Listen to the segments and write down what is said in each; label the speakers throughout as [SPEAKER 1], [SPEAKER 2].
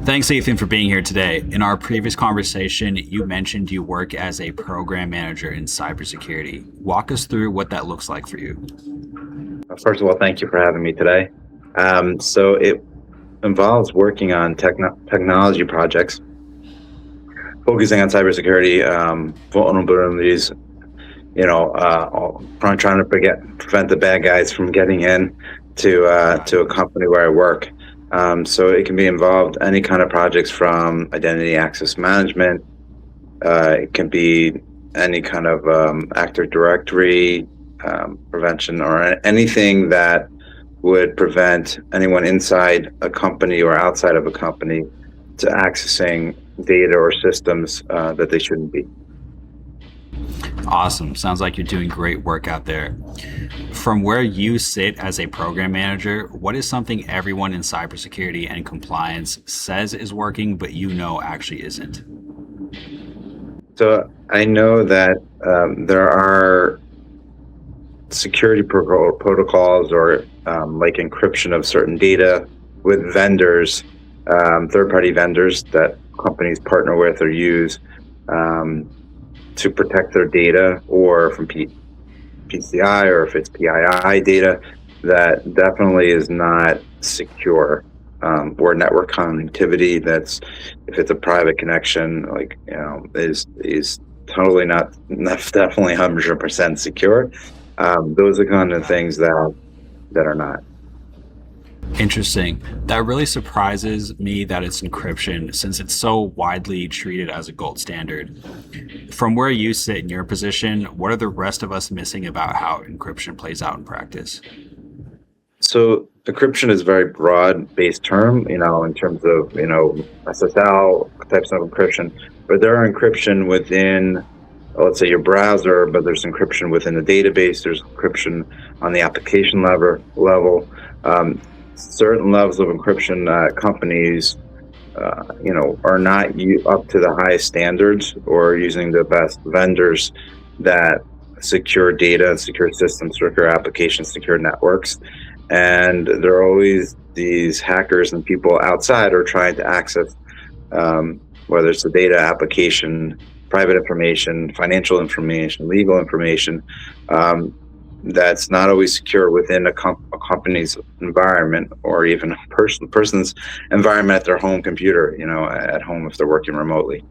[SPEAKER 1] Thanks, Ethan, for being here today. In our previous conversation, you mentioned you work as a program manager in cybersecurity. Walk us through what that looks like for you.
[SPEAKER 2] First of all, thank you for having me today. So it involves working on technology projects, focusing on cybersecurity, vulnerabilities, trying to prevent the bad guys from getting in to a company where I work. So it can be involved any kind of projects from identity access management. It can be any kind of Active Directory prevention or anything that would prevent anyone inside a company or outside of a company to accessing data or systems that they shouldn't be.
[SPEAKER 1] Awesome. Sounds like you're doing great work out there. From where you sit as a program manager, what is something everyone in cybersecurity and compliance says is working, but actually isn't?
[SPEAKER 2] So I know that there are security protocols or like encryption of certain data with vendors, third-party vendors that companies partner with or use to protect their data, or from PCI, or if it's PII data, that definitely is not secure. Or network connectivity, that's, if it's a private connection, is totally not definitely 100% secure. Those are kind of things that are not.
[SPEAKER 1] Interesting. That really surprises me that it's encryption, since it's so widely treated as a gold standard. From where you sit in your position, what are the rest of us missing about how encryption plays out in practice?
[SPEAKER 2] So encryption is a very broad-based term, in terms of, SSL types of encryption, but there are encryption within, let's say, your browser, but there's encryption within the database, there's encryption on the application level. Certain levels of encryption companies, are not up to the highest standards or using the best vendors that secure data, secure systems, secure applications, secure networks. And there are always these hackers and people outside are trying to access, whether it's the data, application, private information, financial information, legal information, that's not always secure within a company's environment, or even a person's environment at their home computer, at home if they're working remotely.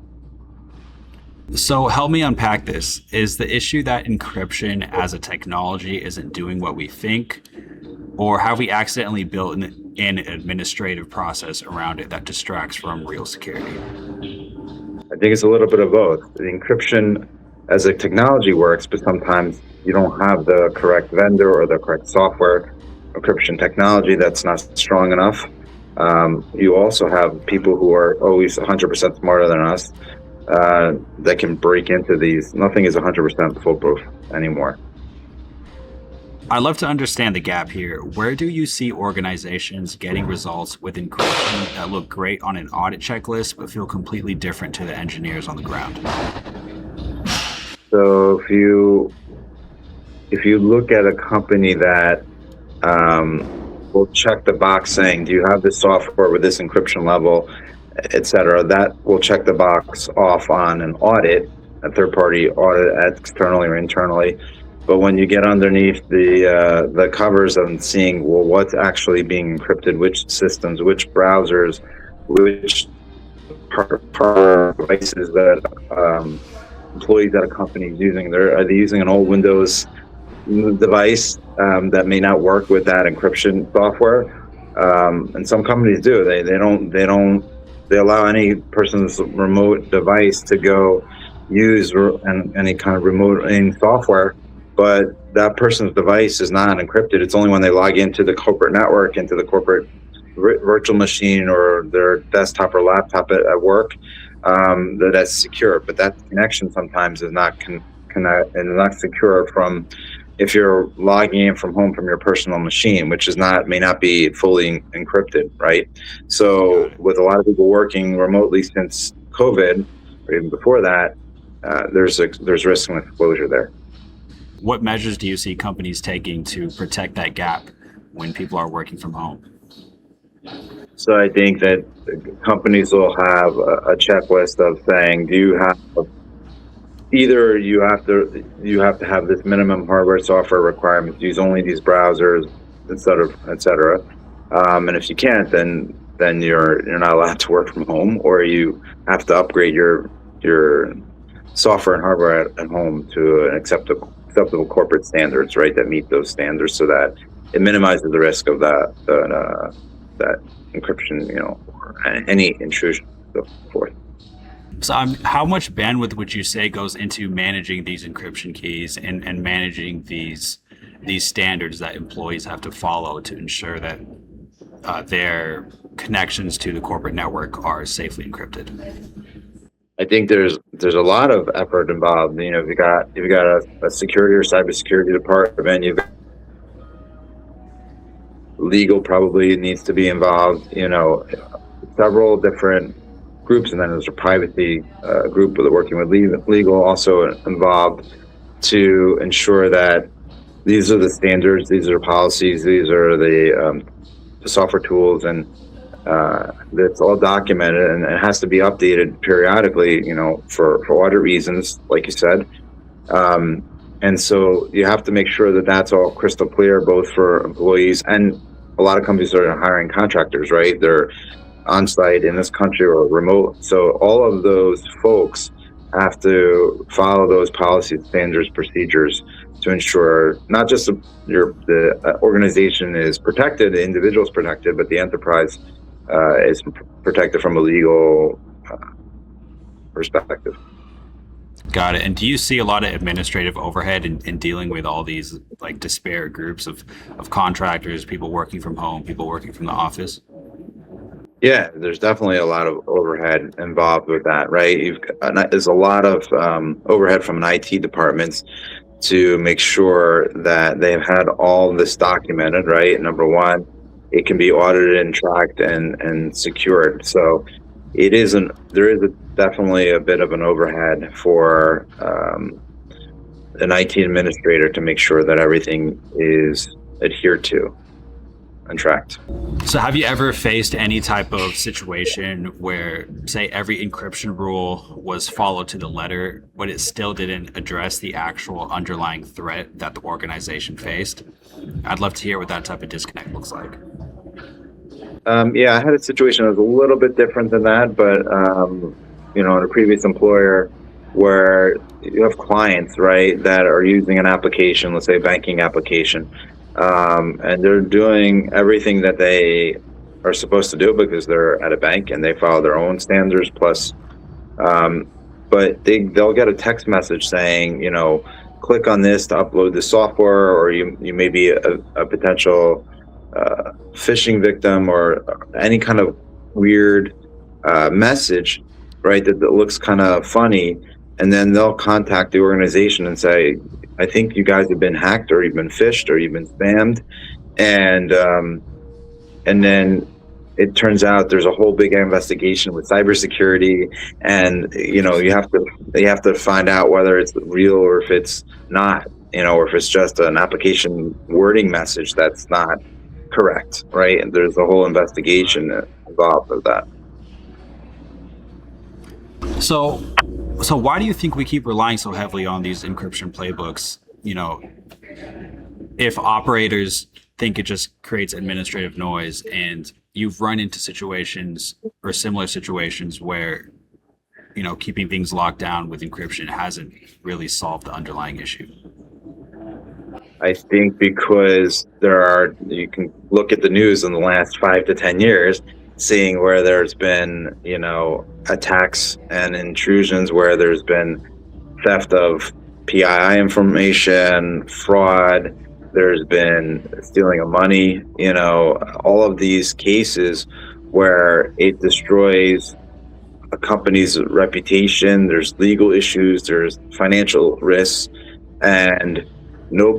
[SPEAKER 1] So help me unpack this. Is the issue that encryption as a technology isn't doing what we think? Or have we accidentally built an administrative process around it that distracts from real security?
[SPEAKER 2] I think it's a little bit of both. The encryption as a technology works, but sometimes you don't have the correct vendor or the correct software encryption technology that's not strong enough. You also have people who are always 100% smarter than us that can break into these. Nothing is 100% foolproof anymore.
[SPEAKER 1] I'd love to understand the gap here. Where do you see organizations getting results with encryption that look great on an audit checklist but feel completely different to the engineers on the ground?
[SPEAKER 2] So if you look at a company that will check the box saying, do you have this software with this encryption level, et cetera, that will check the box off on an audit, a third-party audit, externally or internally. But when you get underneath the covers and seeing, well, what's actually being encrypted, which systems, which browsers, which hardware devices that employees at a company is using, are they using an old Windows device that may not work with that encryption software? And some companies do. They allow any person's remote device to go use any kind of remote software, but that person's device is not encrypted. It's only when they log into the corporate network, into the corporate virtual machine or their desktop or laptop at work, that's secure. But that connection sometimes is not not secure from if you're logging in from home from your personal machine, which may not be fully encrypted, right? So with a lot of people working remotely since COVID, or even before that, there's risk and exposure there.
[SPEAKER 1] What measures do you see companies taking to protect that gap when people are working from home?
[SPEAKER 2] So I think that companies will have a checklist of saying, do you have either you have to have this minimum hardware software requirements, use only these browsers, et cetera. And if you can't, then you're not allowed to work from home, or you have to upgrade your software and hardware at home to an acceptable corporate standards, right? That meet those standards, so that it minimizes the risk of that encryption, or any intrusion, so forth.
[SPEAKER 1] So, how much bandwidth would you say goes into managing these encryption keys and managing these standards that employees have to follow to ensure that their connections to the corporate network are safely encrypted?
[SPEAKER 2] I think there's a lot of effort involved. If you got a security or cybersecurity department, you've got legal probably needs to be involved. Several different groups, and then there's a privacy group that working with legal also involved to ensure that these are the standards, these are policies, these are the software tools, and it's all documented, and it has to be updated periodically, for audit reasons, like you said. And so you have to make sure that that's all crystal clear, both for employees, and a lot of companies are hiring contractors, right? They're on site in this country or remote. So all of those folks have to follow those policies, standards, procedures to ensure not just the organization is protected, the individual is protected, but the enterprise is protected from a legal perspective.
[SPEAKER 1] Got it. And do you see a lot of administrative overhead in dealing with all these like disparate groups of contractors, people working from home, people working from the office?
[SPEAKER 2] Yeah, there's definitely a lot of overhead involved with that, right? There's a lot of overhead from an IT departments to make sure that they've had all this documented, right? Number one, it can be audited and tracked and secured. So there is definitely a bit of an overhead for an IT administrator to make sure that everything is adhered to and tracked.
[SPEAKER 1] So have you ever faced any type of situation where, say, every encryption rule was followed to the letter, but it still didn't address the actual underlying threat that the organization faced? I'd love to hear what that type of disconnect looks like.
[SPEAKER 2] Yeah, I had a situation that was a little bit different than that, but in a previous employer where you have clients, right, that are using an application, let's say a banking application, and they're doing everything that they are supposed to do because they're at a bank and they follow their own standards plus, but they'll get a text message saying, click on this to upload the software, or you may be a potential phishing victim, or any kind of weird message, right, that looks kind of funny, and then they'll contact the organization and say, I think you guys have been hacked, or you've been phished, or you've been spammed, and then it turns out there's a whole big investigation with cybersecurity, and you have to find out whether it's real or if it's not, or if it's just an application wording message that's not correct, right? And there's a whole investigation involved with that.
[SPEAKER 1] So why do you think we keep relying so heavily on these encryption playbooks? If operators think it just creates administrative noise, and you've run into situations or similar situations where, keeping things locked down with encryption hasn't really solved the underlying issue.
[SPEAKER 2] I think because you can look at the news in the last 5 to 10 years, seeing where there's been, attacks and intrusions, where there's been theft of PII information, fraud, there's been stealing of money, all of these cases where it destroys a company's reputation, there's legal issues, there's financial risks, and no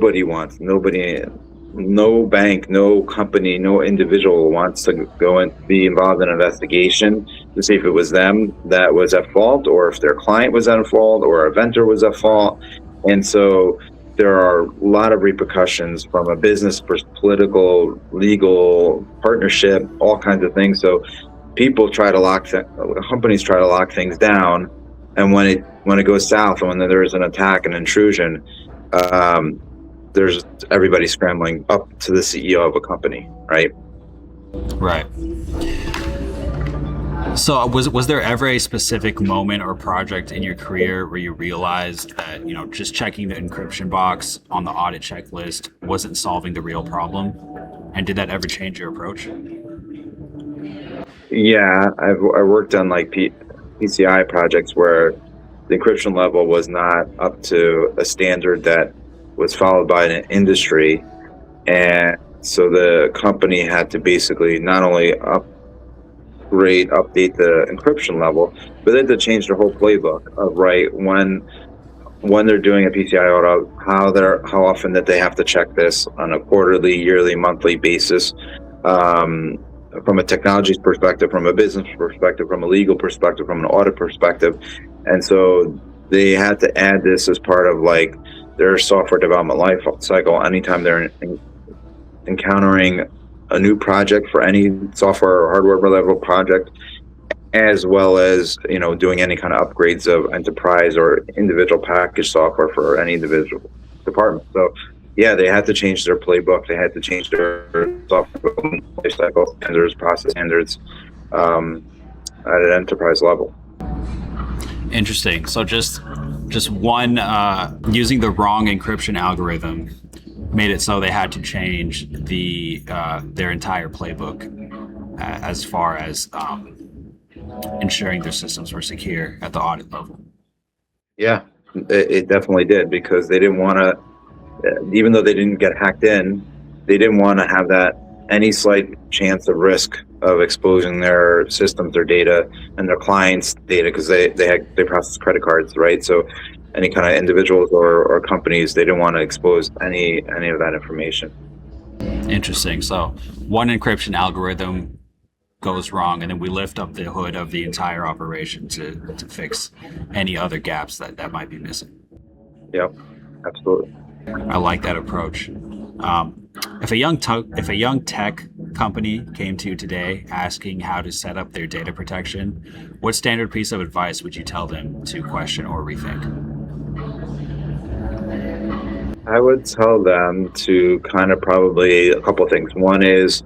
[SPEAKER 2] bank, no company, no individual wants to go and be involved in an investigation to see if it was them that was at fault, or if their client was at fault, or a vendor was at fault. And so there are a lot of repercussions from a business, political, legal, partnership, all kinds of things. So people try to companies try to lock things down, and when it goes south, and when there is an attack, an intrusion, there's everybody scrambling up to the CEO of a company, right?
[SPEAKER 1] Right. So was there ever a specific moment or project in your career where you realized that, just checking the encryption box on the audit checklist wasn't solving the real problem? And did that ever change your approach?
[SPEAKER 2] Yeah, I worked on like PCI projects where the encryption level was not up to a standard that was followed by an industry, and so the company had to basically not only update the encryption level, but they had to change their whole playbook of when they're doing a PCI audit, how often that they have to check this on a quarterly, yearly, monthly basis, from a technology perspective, from a business perspective, from a legal perspective, from an audit perspective. And so they had to add this as part of like their software development life cycle. Anytime they're encountering a new project for any software or hardware level project, as well as doing any kind of upgrades of enterprise or individual package software for any individual department. So yeah, they had to change their playbook. They had to change their software lifecycle standards, process standards, at an enterprise level.
[SPEAKER 1] Interesting. So just one using the wrong encryption algorithm made it so they had to change their entire playbook as far as ensuring their systems were secure at the audit level.
[SPEAKER 2] Yeah, it definitely did, because they didn't want to, even though they didn't get hacked in, they didn't want to have that any slight chance of risk of exposing their systems, their data, and their clients' data, because they process credit cards, right? So any kind of individuals or companies, they didn't want to expose any of that information.
[SPEAKER 1] Interesting. So one encryption algorithm goes wrong, and then we lift up the hood of the entire operation to fix any other gaps that might be missing.
[SPEAKER 2] Yep, absolutely.
[SPEAKER 1] I like that approach. If a young tech company came to you today asking how to set up their data protection, what standard piece of advice would you tell them to question or rethink?
[SPEAKER 2] I would tell them to kind of probably a couple of things. One is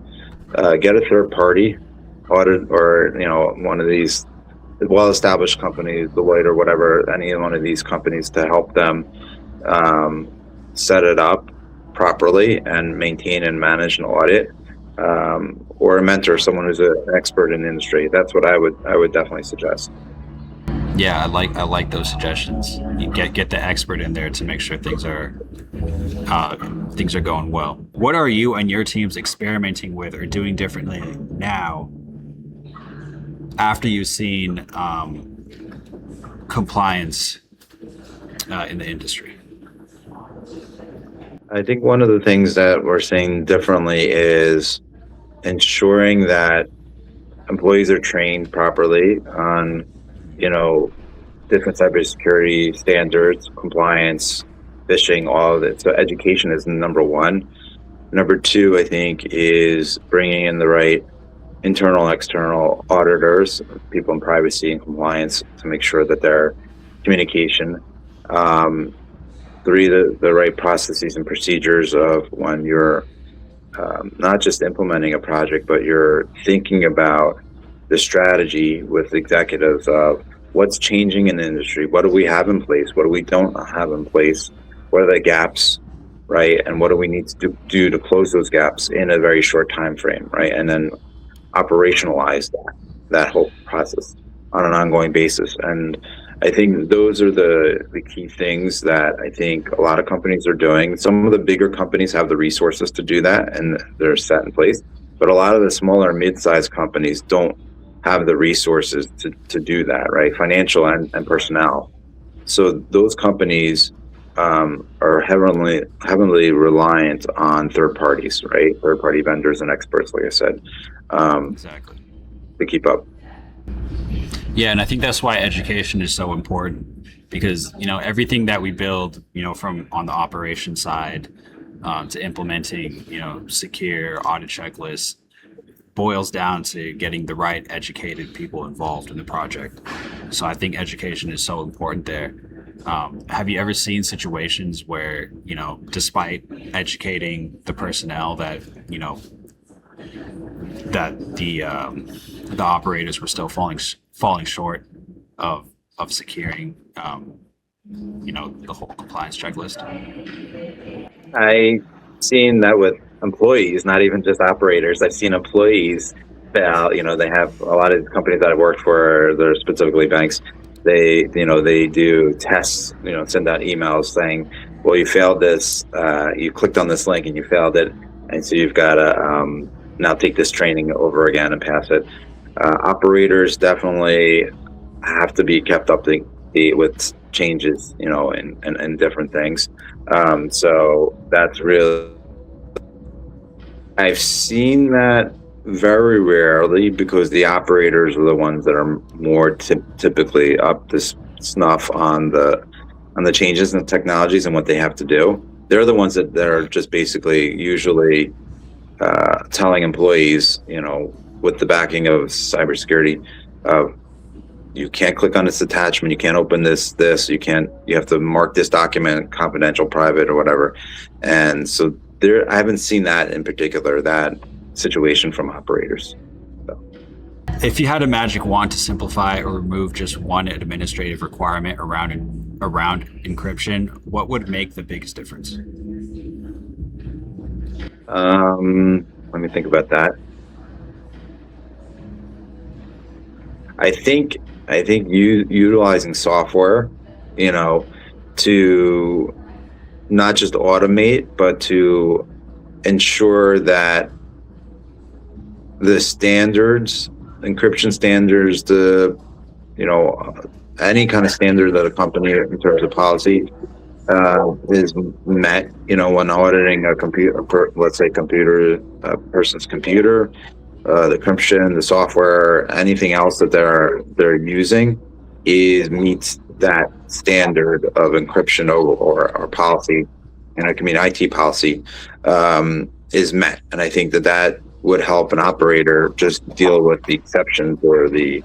[SPEAKER 2] get a third party audit, or one of these well-established companies, Deloitte or whatever, any one of these companies, to help them set it up properly and maintain and manage an audit, or a mentor, someone who's an expert in the industry. That's what I would definitely suggest.
[SPEAKER 1] Yeah, I like those suggestions. You get the expert in there to make sure things are going well. What are you and your teams experimenting with or doing differently now after you've seen compliance in the industry?
[SPEAKER 2] I think one of the things that we're seeing differently is ensuring that employees are trained properly on, different cybersecurity standards, compliance, phishing, all of it. So education is number one. Number two, I think, is bringing in the right internal and external auditors, people in privacy and compliance, to make sure that their communication. Three, the right processes and procedures of when you're not just implementing a project, but you're thinking about the strategy with executives of what's changing in the industry, what do we have in place, what do we don't have in place, what are the gaps, right? And what do we need to do to close those gaps in a very short time frame, right? And then operationalize that whole process on an ongoing basis. And I think those are the key things that I think a lot of companies are doing. Some of the bigger companies have the resources to do that, and they're set in place. But a lot of the smaller, mid-sized companies don't have the resources to do that, right? Financial and personnel. So those companies are heavily reliant on third parties, right? Third-party vendors and experts, like I said,
[SPEAKER 1] Exactly,
[SPEAKER 2] to keep up.
[SPEAKER 1] Yeah, and I think that's why education is so important. because everything that we build, from on the operation side to implementing secure audit checklists, boils down to getting the right educated people involved in the project. So I think education is so important there. Have you ever seen situations where, despite educating the personnel, that the operators were still falling short of securing the whole compliance checklist?
[SPEAKER 2] I've seen that with employees, not even just operators. I've seen employees fail. They have a lot of companies that I've worked for, they're specifically banks. They do tests, send out emails saying, well, you failed this, you clicked on this link and you failed it. And so you've got to now take this training over again and pass it. Operators definitely have to be kept up to date with changes, and different things. So that's really, I've seen that very rarely, because the operators are the ones that are more typically up to snuff on the changes in the technologies and what they have to do. They're the ones that are just basically usually telling employees, with the backing of cybersecurity, you can't click on this attachment, you can't open this, you have to mark this document confidential, private, or whatever. And so I haven't seen that in particular, that situation from operators. So.
[SPEAKER 1] If you had a magic wand to simplify or remove just one administrative requirement around encryption, what would make the biggest difference?
[SPEAKER 2] Let me think about that. I think utilizing software, to not just automate, but to ensure that the standards, encryption standards, any kind of standard that a company in terms of policy is met, when auditing a computer, let's say a person's computer, the encryption, the software, anything else that they're using meets that standard of encryption or policy, and I mean IT policy, is met. And I think that would help an operator just deal with the exceptions or the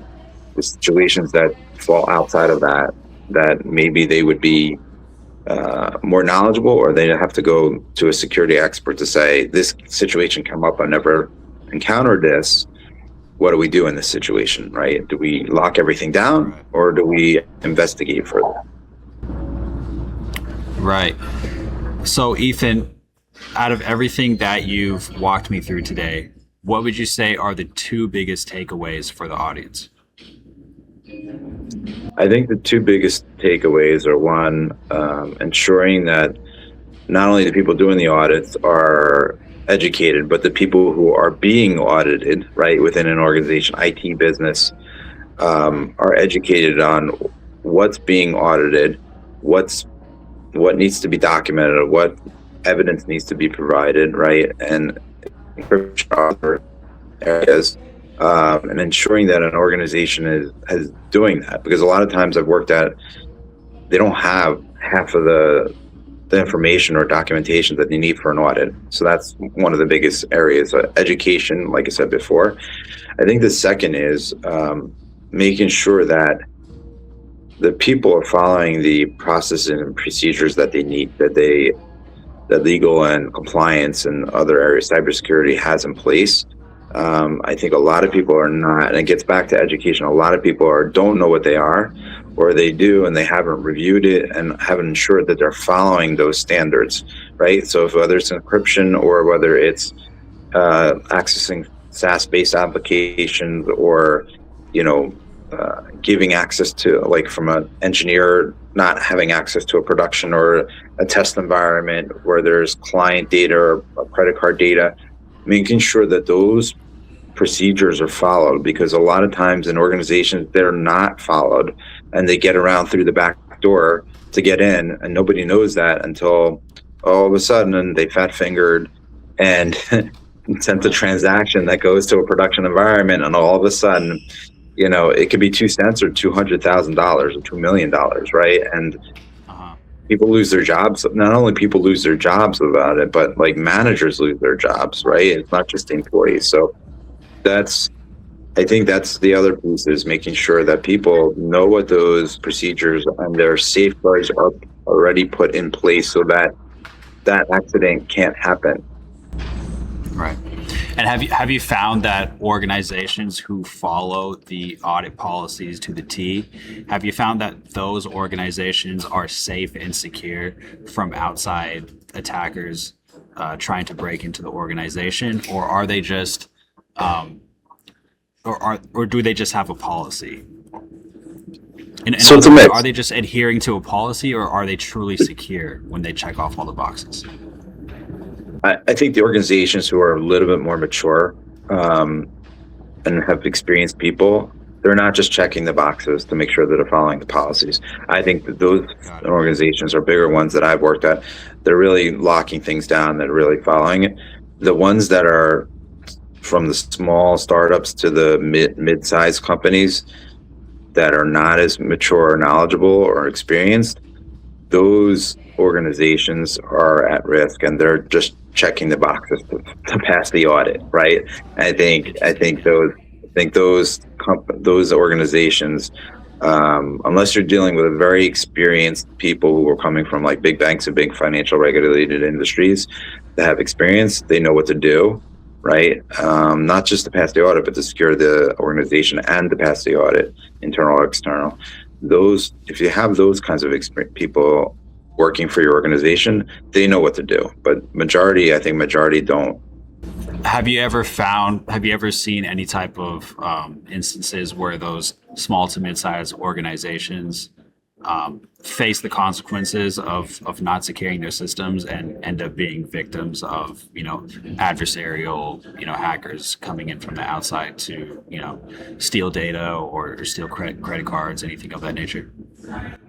[SPEAKER 2] situations that fall outside of that maybe they would be more knowledgeable, or they have to go to a security expert to say, this situation come up, I never encountered this. What do we do in this situation, right? Do we lock everything down, or do we investigate further?
[SPEAKER 1] Right. So Ethan, out of everything that you've walked me through today, what would you say are the two biggest takeaways for the audience?
[SPEAKER 2] I think the two biggest takeaways are, one, ensuring that not only the people doing the audits are educated, but the people who are being audited, right, within an organization, IT business, are educated on what's being audited, what needs to be documented, what evidence needs to be provided, right, and other areas, and ensuring that an organization is doing that. Because a lot of times I've worked at, they don't have half of the information or documentation that they need for an audit. So that's one of the biggest areas. Education, like I said before. I think the second is making sure that the people are following the processes and procedures that they need, that legal and compliance and other areas, cybersecurity has in place. I think a lot of people are not, and it gets back to education. A lot of people don't know what they are, or they do and they haven't reviewed it and haven't ensured that they're following those standards, right? So whether it's encryption or whether it's accessing SaaS-based applications, or giving access to, like, from an engineer not having access to a production or a test environment where there's client data or credit card data, making sure that those procedures are followed, because a lot of times in organizations they're not followed and they get around through the back door to get in, and nobody knows that until all of a sudden they fat fingered and sent a transaction that goes to a production environment, and all of a sudden it could be 2 cents or $200,000 or $2 million, right? And
[SPEAKER 1] Uh-huh.
[SPEAKER 2] people lose their jobs. Not only people lose their jobs about it, but like managers lose their jobs, right? It's not just the employees. So that's, I think that's the other piece, is making sure that people know what those procedures and their safeguards are already put in place so that that accident can't happen.
[SPEAKER 1] Right. And have you found that organizations who follow the audit policies to the T, have you found that those organizations are safe and secure from outside attackers trying to break into the organization, or are they just, or do they just have a policy? In
[SPEAKER 2] So it's
[SPEAKER 1] other
[SPEAKER 2] a
[SPEAKER 1] words,
[SPEAKER 2] mix.
[SPEAKER 1] are they just adhering to a policy, or are they truly secure when they check off all the boxes?
[SPEAKER 2] I think the organizations who are a little bit more mature and have experienced people, they're not just checking the boxes to make sure that they're following the policies. I think that those
[SPEAKER 1] Got it.
[SPEAKER 2] organizations are bigger ones that I've worked at. They're really locking things down. They're really following it. The ones that are from the small startups to the mid-sized companies that are not as mature or knowledgeable or experienced, those organizations are at risk, and they're just checking the boxes to pass the audit, right? I think those organizations, unless you're dealing with very experienced people who are coming from like big banks and big financial regulated industries that have experience, they know what to do, right? Not just to pass the audit, but to secure the organization and to pass the audit, internal or external. If you have those kinds of people working for your organization, they know what to do. But I think majority don't.
[SPEAKER 1] Have you ever seen any type of instances where those small to mid-sized organizations face the consequences of not securing their systems and end up being victims of, adversarial, hackers coming in from the outside to, steal data or steal credit cards, anything of that nature?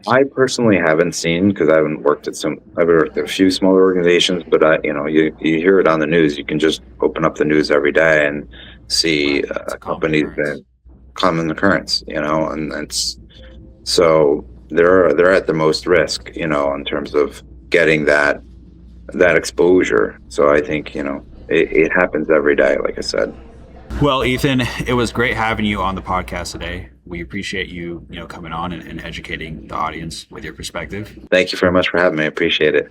[SPEAKER 2] I personally haven't seen, because I've worked at a few smaller organizations, but you hear it on the news. You can just open up the news every day and see
[SPEAKER 1] Right. It's a common
[SPEAKER 2] companies
[SPEAKER 1] occurrence.
[SPEAKER 2] that common occurrence, and it's so they're at the most risk, in terms of getting that exposure. So I think, it happens every day, like I said.
[SPEAKER 1] Well, Ethan, it was great having you on the podcast today. We appreciate you, coming on and educating the audience with your perspective.
[SPEAKER 2] Thank you very much for having me. I appreciate it.